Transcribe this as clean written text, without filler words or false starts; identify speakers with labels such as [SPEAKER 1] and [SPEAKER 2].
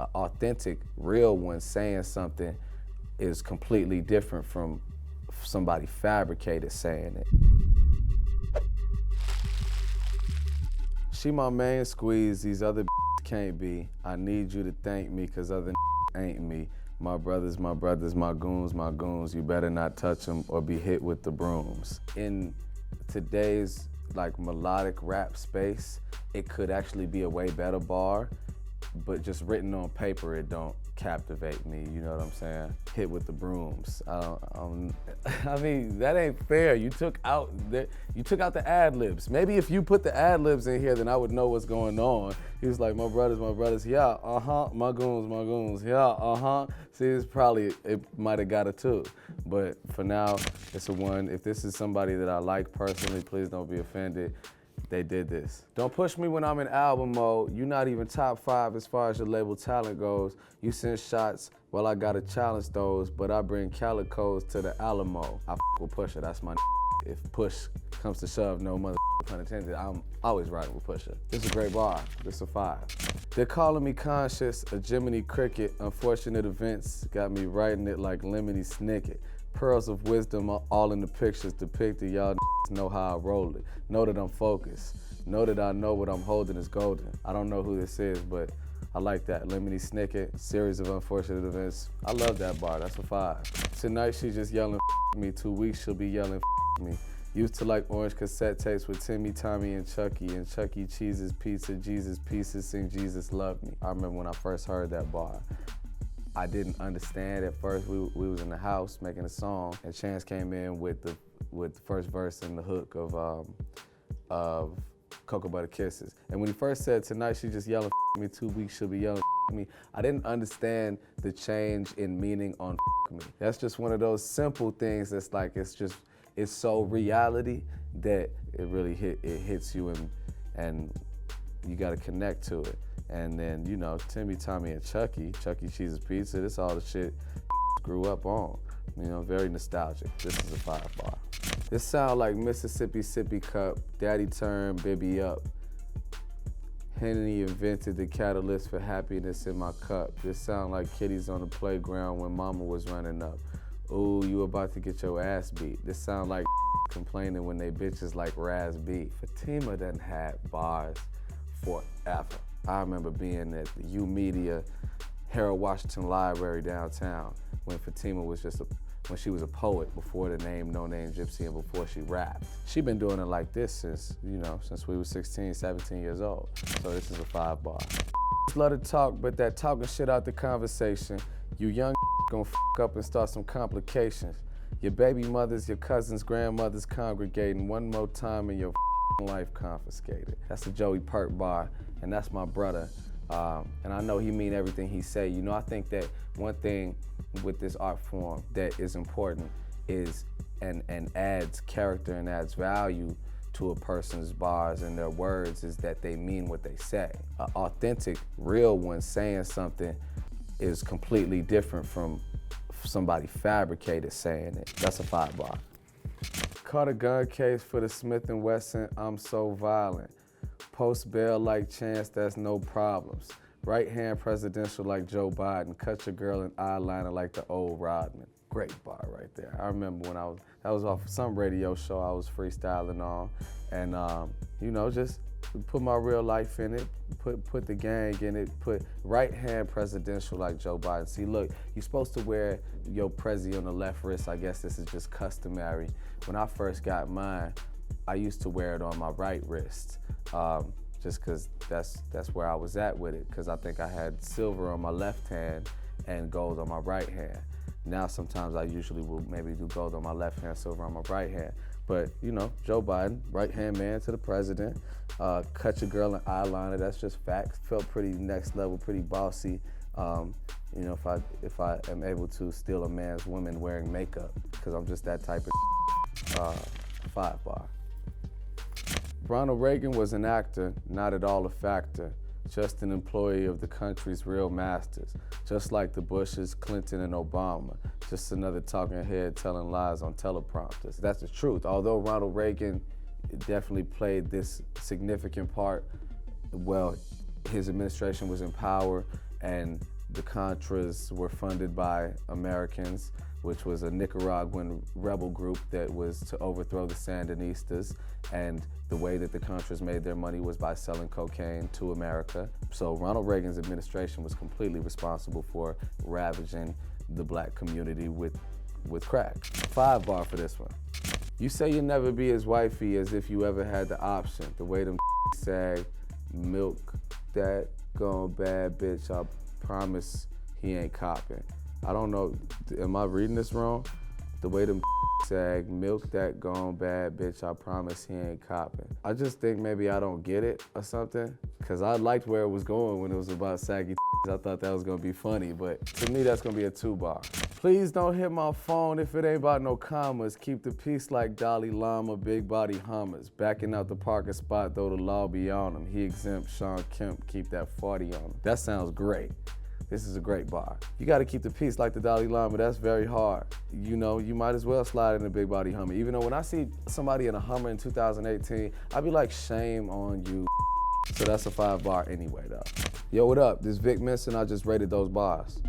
[SPEAKER 1] An authentic, real one saying something is completely different from somebody fabricated saying it. She my main squeeze, these other can't be. I need you to thank me, cause other ain't me. My brothers, my goons, you better not touch them or be hit with the brooms. In today's like melodic rap space, it could actually be a way better bar, but just written on paper, it don't captivate me, you know what I'm saying? Hit with the brooms. I mean, that ain't fair. You took out the ad-libs. Maybe if you put the ad-libs in here, then I would know what's going on. He was like, my brothers, yeah, my goons, yeah, See, it might have got it too. But for now, it's a one. If this is somebody that I like personally, please don't be offended. They did this. Don't push me when I'm in album mode. You're not even top 5 as far as your label talent goes. You send shots, well, I gotta challenge those, but I bring calicos to the Alamo. I with Pusha, that's my If push comes to shove, no mother pun intended, I'm always riding with Pusha. This is a great bar, this is a 5. They're calling me conscious, a Jiminy Cricket. Unfortunate events got me writing it like Lemony Snicket. Pearls of wisdom all in the pictures depicted. Y'all know how I roll it. Know that I'm focused. Know that I know what I'm holding is golden. I don't know who this is, but I like that. Lemony Snicket, series of unfortunate events. I love that bar, that's a 5. Tonight she just yelling me. 2 weeks she'll be yelling me. Used to like orange cassette tapes with Timmy, Tommy, and Chucky E. Cheese's Pizza, Jesus Pieces, sing Jesus Love Me. I remember when I first heard that bar. I didn't understand at first. We was in the house making a song, and Chance came in with the first verse and the hook of Cocoa Butter Kisses. And when he first said, tonight she just yelling me, 2 weeks she'll be yelling me, I didn't understand the change in meaning on me. That's just one of those simple things that's like, it's so reality that it really hits you and you gotta connect to it. And then, you know, Timmy, Tommy, and Chucky E. Cheese's Pizza, this all the shit grew up on. You know, very nostalgic. This is a 5 bar. This sound like Mississippi Sippy Cup, Daddy turn Bibby up. Henny invented the catalyst for happiness in my cup. This sound like kiddies on the playground when mama was running up. Ooh, you about to get your ass beat. This sound like complaining when they bitches like Raz B. Fatima done had bars forever. I remember being at the U Media Harold Washington Library downtown when Fatima was when she was a poet before the name No Name Gypsy and before she rapped. She been doing it like this since we were 16, 17 years old. So this is a 5 bar. Love to talk, but that talking shit out the conversation. You young gonna up and start some complications. Your baby mothers, your cousins, grandmothers congregating one more time and your life confiscated. That's a Joey Pert bar, and that's my brother. And I know he mean everything he say. You know, I think that one thing with this art form that is important is, and adds character and adds value to a person's bars and their words, is that they mean what they say. An authentic, real one saying something is completely different from somebody fabricated saying it. That's a 5 bar. Caught a gun case for the Smith & Wesson, I'm so violent. Post bail like Chance, that's no problems. Right hand presidential like Joe Biden. Cut your girl in eyeliner like the old Rodman. Great bar right there. I remember when that was off some radio show I was freestyling on. And you know, just put my real life in it, put the gang in it, put right hand presidential like Joe Biden. See, look, you're supposed to wear your Prezi on the left wrist. I guess this is just customary. When I first got mine, I used to wear it on my right wrist, just cause that's where I was at with it, cause I think I had silver on my left hand and gold on my right hand. Now sometimes I usually will maybe do gold on my left hand, silver on my right hand. But you know, Joe Biden, right hand man to the president, cut your girl in eyeliner, that's just facts. Felt pretty next level, pretty bossy. You know, if I am able to steal a man's woman wearing makeup, cause I'm just that type of 5 bar. Ronald Reagan was an actor, not at all a factor, just an employee of the country's real masters, just like the Bushes, Clinton, and Obama, just another talking head telling lies on teleprompters. That's the truth. Although Ronald Reagan definitely played this significant part, well, his administration was in power and the Contras were funded by Americans, which was a Nicaraguan rebel group that was to overthrow the Sandinistas. And the way that the Contras made their money was by selling cocaine to America. So Ronald Reagan's administration was completely responsible for ravaging the black community with crack. 5 bar for this one. You say you'll never be as wifey as if you ever had the option. The way them sag, milk that gone bad bitch, I promise he ain't copping. I don't know, am I reading this wrong? The way them sag, milk that gone bad bitch, I promise he ain't copping. I just think maybe I don't get it or something, because I liked where it was going when it was about saggy. I thought that was gonna be funny, but to me that's gonna be a 2 bar. Please don't hit my phone if it ain't about no commas. Keep the peace like Dalai Lama, big body hummers. Backing out the parking spot, though the law be on him. He exempt Sean Kemp, keep that 40 on him. That sounds great. This is a great bar. You gotta keep the peace like the Dalai Lama, that's very hard. You know, you might as well slide in a big body Hummer. Even though when I see somebody in a Hummer in 2018, I be like, shame on you. So that's a 5 bar anyway though. Yo, what up? This is Vic Mensa and I just rated those bars.